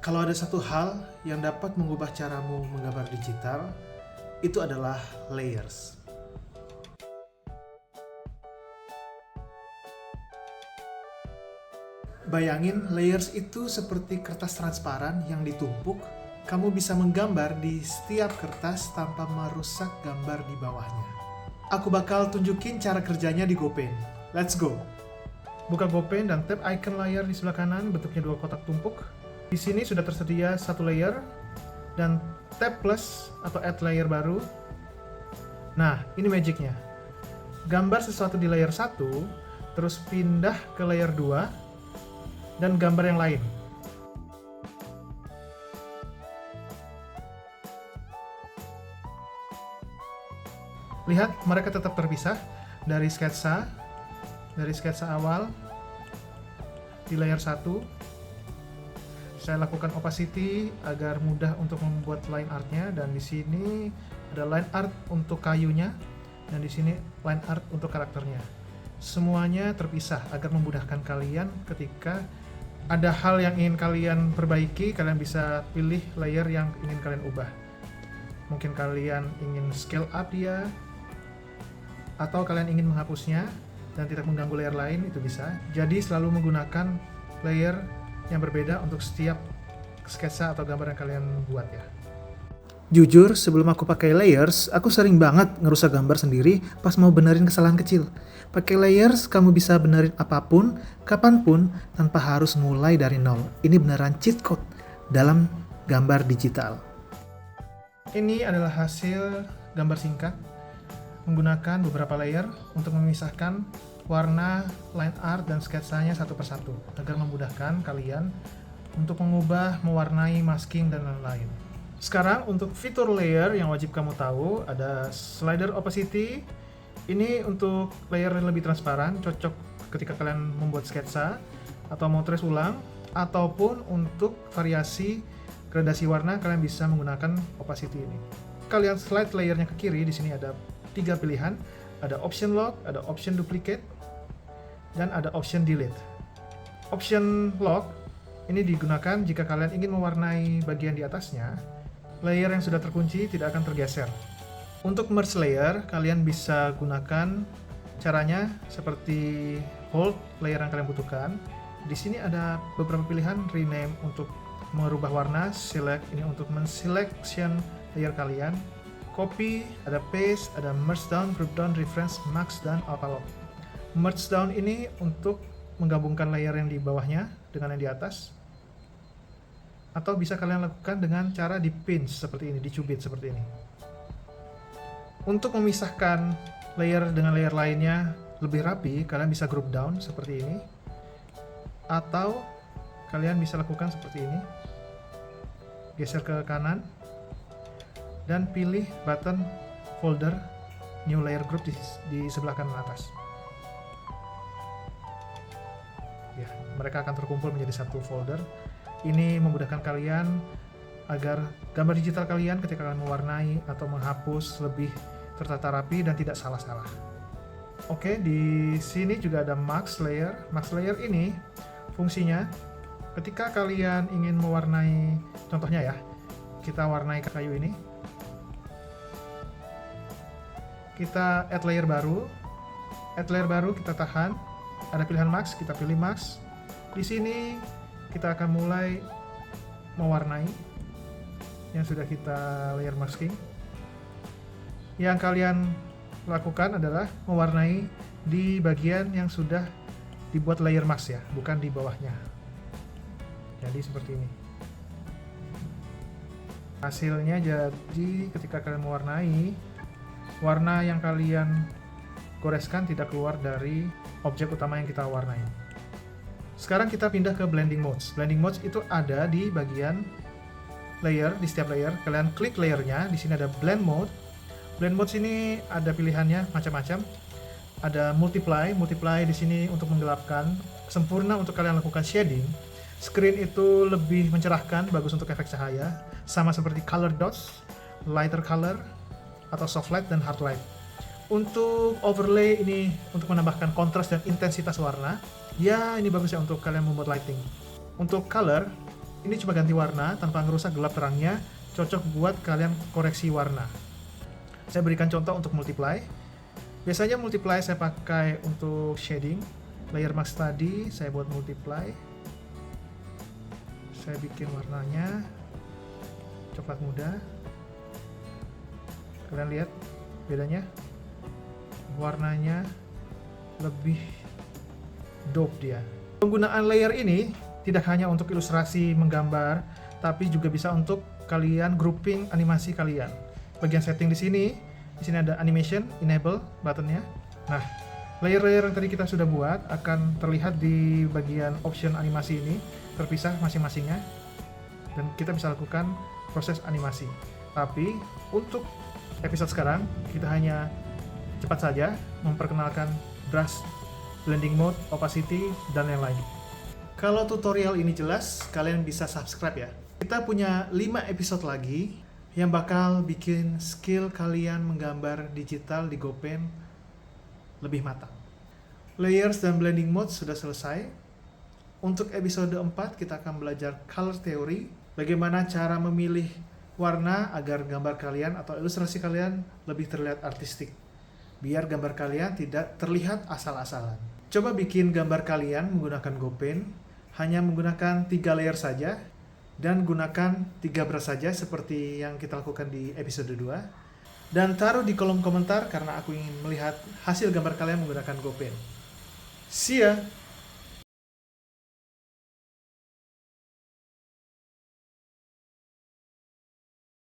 Kalau ada satu hal yang dapat mengubah caramu menggambar digital, itu adalah layers. Bayangin, layers itu seperti kertas transparan yang ditumpuk. Kamu bisa menggambar di setiap kertas tanpa merusak gambar di bawahnya. Aku bakal tunjukin cara kerjanya di GoPaint. Let's go! Buka GoPaint dan tap icon layer di sebelah kanan, bentuknya dua kotak tumpuk. Di sini sudah tersedia satu layer, dan tap plus atau add layer baru. Nah, ini magicnya. Gambar sesuatu di layer 1, terus pindah ke layer 2, dan gambar yang lain. Lihat, mereka tetap terpisah dari sketsa awal di layer 1. Saya lakukan opacity agar mudah untuk membuat line artnya, dan di sini ada line art untuk kayunya, dan di sini line art untuk karakternya. Semuanya terpisah agar memudahkan kalian ketika ada hal yang ingin kalian perbaiki. Kalian bisa pilih layer yang ingin kalian ubah. Mungkin kalian ingin scale up dia, atau kalian ingin menghapusnya dan tidak mengganggu layer lain, itu bisa. Jadi selalu menggunakan layer yang berbeda untuk setiap sketsa atau gambar yang kalian buat ya. Jujur, sebelum aku pakai layers, aku sering banget ngerusak gambar sendiri pas mau benerin kesalahan kecil. Pakai layers, kamu bisa benerin apapun, kapanpun, tanpa harus mulai dari nol. Ini beneran cheat code dalam gambar digital. Ini adalah hasil gambar singkat menggunakan beberapa layer untuk memisahkan warna, line art, dan sketsanya satu persatu agar memudahkan kalian untuk mengubah, mewarnai, masking, dan lain-lain. Sekarang untuk fitur layer yang wajib kamu tahu, ada slider opacity. Ini untuk layer yang lebih transparan, cocok ketika kalian membuat sketsa atau mau trace ulang, ataupun untuk variasi gradasi warna kalian bisa menggunakan opacity ini. Kalian slide layernya ke kiri, di sini ada 3 pilihan, ada option lock, ada option duplicate, dan ada option delete. Option lock ini digunakan jika kalian ingin mewarnai bagian di atasnya. Layer yang sudah terkunci tidak akan tergeser. Untuk merge layer, kalian bisa gunakan caranya seperti hold layer yang kalian butuhkan. Di sini ada beberapa pilihan, rename untuk merubah warna, select ini untuk menselection layer kalian, copy, ada paste, ada merge down, group down, reference, max, dan alpha lock. Merge down ini untuk menggabungkan layer yang di bawahnya dengan yang di atas, atau bisa kalian lakukan dengan cara di pinch seperti ini, dicubit seperti ini. Untuk memisahkan layer dengan layer lainnya lebih rapi, kalian bisa group down seperti ini, atau kalian bisa lakukan seperti ini, geser ke kanan dan pilih button folder new layer group di sebelah kanan atas. Ya, mereka akan terkumpul menjadi satu folder. Ini memudahkan kalian agar gambar digital kalian ketika kalian mewarnai atau menghapus lebih tertata rapi dan tidak salah-salah. Oke, di sini juga ada max layer. Max layer ini fungsinya ketika kalian ingin mewarnai, contohnya ya, kita warnai kayu ini. Kita add layer baru. Add layer baru, kita tahan. Ada pilihan max, kita pilih max. Di sini kita akan mulai mewarnai yang sudah kita layer masking. Yang kalian lakukan adalah mewarnai di bagian yang sudah dibuat layer mask ya, bukan di bawahnya. Jadi seperti ini. Hasilnya jadi ketika kalian mewarnai, warna yang kalian goreskan tidak keluar dari objek utama yang kita warnai. Sekarang kita pindah ke blending modes. Blending modes itu ada di bagian layer, di setiap layer. Kalian klik layernya, di sini ada blend mode. Blend mode sini ada pilihannya macam-macam. Ada multiply di sini untuk menggelapkan. Sempurna untuk kalian lakukan shading. Screen itu lebih mencerahkan, bagus untuk efek cahaya. Sama seperti color dots, lighter color, atau soft light dan hard light. Untuk overlay ini untuk menambahkan kontras dan intensitas warna. Ya, ini bagus ya untuk kalian membuat lighting. Untuk color, Ini cuma ganti warna tanpa ngerusak gelap terangnya, cocok buat kalian koreksi warna. Saya berikan contoh untuk multiply. Biasanya multiply saya pakai untuk shading. Layer mask tadi saya buat multiply. Saya bikin warnanya coklat muda. Kalian lihat bedanya? Warnanya lebih dope dia. Penggunaan layer ini tidak hanya untuk ilustrasi menggambar, tapi juga bisa untuk kalian grouping animasi kalian. Bagian setting di sini ada animation enable buttonnya. Nah, layer-layer yang tadi kita sudah buat akan terlihat di bagian option animasi ini, terpisah masing-masingnya, dan kita bisa lakukan proses animasi. Tapi untuk episode sekarang kita hanya cepat saja memperkenalkan brush, blending mode, opacity, dan lain-lain. Kalau tutorial ini jelas, kalian bisa subscribe ya. Kita punya 5 episode lagi yang bakal bikin skill kalian menggambar digital di GoPen lebih matang. Layers dan blending mode sudah selesai. Untuk episode 4 kita akan belajar color theory, bagaimana cara memilih warna agar gambar kalian atau ilustrasi kalian lebih terlihat artistik, biar gambar kalian tidak terlihat asal-asalan. Coba bikin gambar kalian menggunakan GoPen, hanya menggunakan 3 layer saja, dan gunakan 3 brush saja seperti yang kita lakukan di episode 2. Dan taruh di kolom komentar karena aku ingin melihat hasil gambar kalian menggunakan GoPen. See ya!